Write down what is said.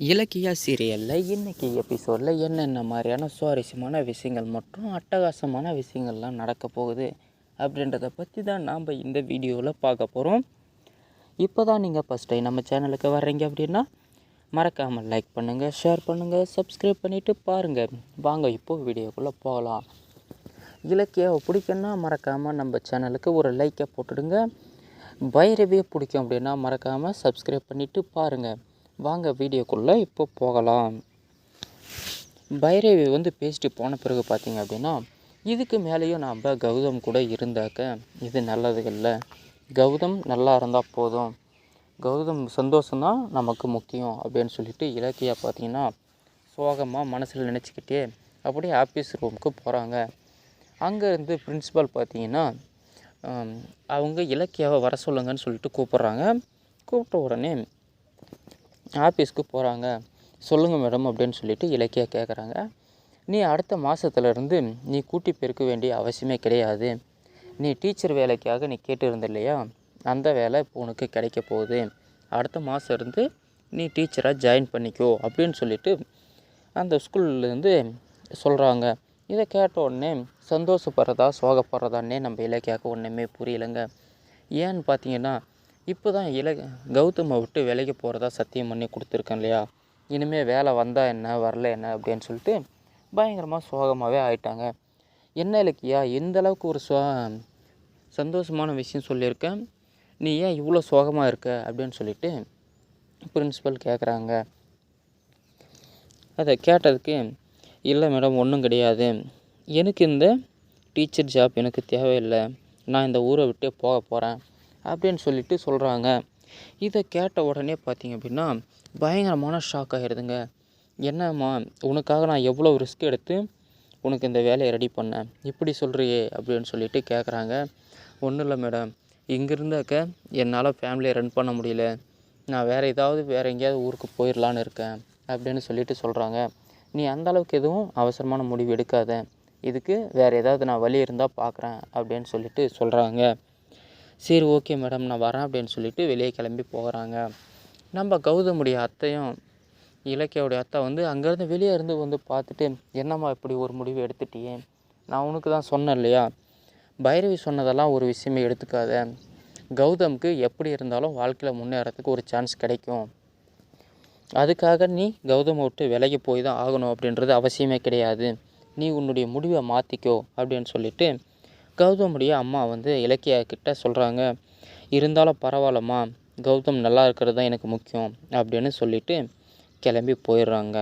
இலக்கியா சீரியலில் இன்றைக்கி எபிசோடில் என்னென்ன மாதிரியான சுவாரஸ்யமான விஷயங்கள் மற்றும் அட்டகாசமான விஷயங்கள்லாம் நடக்க போகுது அப்படின்றத பற்றி தான் நாம் இந்த வீடியோவில் பார்க்க போகிறோம். இப்போ தான் நீங்கள் ஃபஸ்ட் டைம் நம்ம சேனலுக்கு வர்றீங்க அப்படின்னா மறக்காமல் லைக் பண்ணுங்கள், ஷேர் பண்ணுங்கள், சப்ஸ்கிரைப் பண்ணிவிட்டு பாருங்கள். வாங்க இப்போது வீடியோக்குள்ளே போகலாம். இலக்கியாவை பிடிக்குன்னா மறக்காமல் நம்ம சேனலுக்கு ஒரு லைக்கை போட்டுடுங்க. பைரவியை பிடிக்கும் அப்படின்னா மறக்காமல் சப்ஸ்கிரைப் பண்ணிவிட்டு பாருங்கள். வாங்க வீடியோக்குள்ளே இப்போ போகலாம். பைரவி பேசிட்டு போன பிறகு பார்த்தீங்க அப்படின்னா, இதுக்கு மேலேயும் நாம் கௌதம் கூட இருந்தாக்க இது நல்லது இல்லை. கௌதம் நல்லா இருந்தால் போதும், கௌதம் சந்தோஷம்தான் நமக்கு முக்கியம் அப்படின்னு சொல்லிட்டு இலக்கியா பார்த்தீங்கன்னா சோகமாக மனசில் நினச்சிக்கிட்டே அப்படியே ஆஃபீஸ் ரூமுக்கு போகிறாங்க. அங்கேருந்து பிரின்ஸிபால் பார்த்தீங்கன்னா அவங்க இலக்கியாவை வர சொல்லுங்கன்னு சொல்லிட்டு கூப்பிட்றாங்க. கூப்பிட்ட உடனே ஆஃபீஸ்க்கு போகிறாங்க. சொல்லுங்கள் மேடம் அப்படின்னு சொல்லிட்டு இலக்கியா கேட்குறாங்க. நீ அடுத்த மாதத்துலேருந்து நீ கூட்டி பெருக்க வேண்டிய அவசியமே கிடையாது. நீ டீச்சர் வேலைக்காக நீ கேட்டு இருந்த இல்லையா, அந்த வேலை இப்போ உனக்கு கிடைக்க போகுது. அடுத்த மாதம் இருந்து நீ டீச்சராக ஜாயின் பண்ணிக்கோ அப்படின்னு சொல்லிட்டு அந்த ஸ்கூல்லேருந்து சொல்கிறாங்க. இதை கேட்ட உடனே சந்தோஷப்படுறதா சோகப்படுறதான்னே நம்ம இலக்கியாவுக்கு ஒன்றுமே புரியலைங்க. ஏன்னு பார்த்தீங்கன்னா, இப்போ தான் கௌதமை விட்டு வேலைக்கு போகிறதா சத்தியம் பண்ணி கொடுத்துருக்கேன் இல்லையா, இனிமேல் வேலை வந்தால் என்ன வரல என்ன அப்படின்னு சொல்லிட்டு பயங்கரமாக சோகமாகவே ஆயிட்டாங்க. என்ன இலக்கியா எந்த அளவுக்கு ஒரு சந்தோஷமான விஷயம் சொல்லியிருக்கேன், நீ ஏன் இவ்வளோ சோகமாக இருக்க அப்படின்னு சொல்லிட்டு பிரின்ஸிபல் கேட்குறாங்க. அதை கேட்டதுக்கு இல்லை மேடம் ஒன்றும் கிடையாது, எனக்கு இந்த டீச்சர் ஜாப் எனக்கு தேவையில்லை, நான் இந்த ஊரை விட்டு போக போகிறேன் அப்படின்னு சொல்லிட்டு சொல்கிறாங்க. இதை கேட்ட உடனே பார்த்திங்க அப்படின்னா பயங்கரமான ஷாக் ஆகிடுதுங்க. என்னம்மா உனக்காக நான் எவ்வளோ ரிஸ்க் எடுத்து உனக்கு இந்த வேலையை ரெடி பண்ணேன், இப்படி சொல்கிறியே அப்படின்னு சொல்லிட்டு கேட்குறாங்க. ஒன்றும் இல்லை மேடம், இங்கே இருந்தாக்க என்னால் ஃபேமிலியை ரன் பண்ண முடியல, நான் வேறு எங்கேயாவது ஊருக்கு போயிடலான்னு இருக்கேன் அப்படின்னு சொல்லிட்டு சொல்கிறாங்க. நீ அந்தளவுக்கு எதுவும் அவசரமான முடிவு எடுக்காத, இதுக்கு வேறு ஏதாவது நான் வழி இருந்தால் பார்க்குறேன் அப்படின்னு சொல்லிட்டு சொல்கிறாங்க. சரி ஓகே மேடம் நான் வரேன் அப்படின்னு சொல்லிட்டு வெளியே கிளம்பி போகிறாங்க. நம்ம கௌதமுடைய அத்தையும் இலக்கியாவுடைய அத்தை அங்கேருந்து வெளியே இருந்து பார்த்துட்டு, என்னம்மா இப்படி ஒரு முடிவு எடுத்துட்டியே, நான் உனக்கு தான் சொன்னேன் இல்லையா, பைரவி சொன்னதெல்லாம் ஒரு விஷயமே எடுத்துக்காத, கௌதமுக்கு எப்படி இருந்தாலும் வாழ்க்கையில் முன்னேறதுக்கு ஒரு சான்ஸ் கிடைக்கும், அதுக்காக நீ கௌதமை விட்டு விலகி போய் தான் ஆகணும் அப்படின்றது அவசியமே கிடையாது, நீ உன்னுடைய முடிவை மாற்றிக்கோ அப்படின்னு சொல்லிட்டு கௌதமுடைய அம்மா இலக்கியா கிட்ட சொல்கிறாங்க. இருந்தாலும் பரவாயில்லம்மா, கௌதம் நல்லா இருக்கிறது தான் எனக்கு முக்கியம் அப்படின்னு சொல்லிட்டு கிளம்பி போயிடுறாங்க.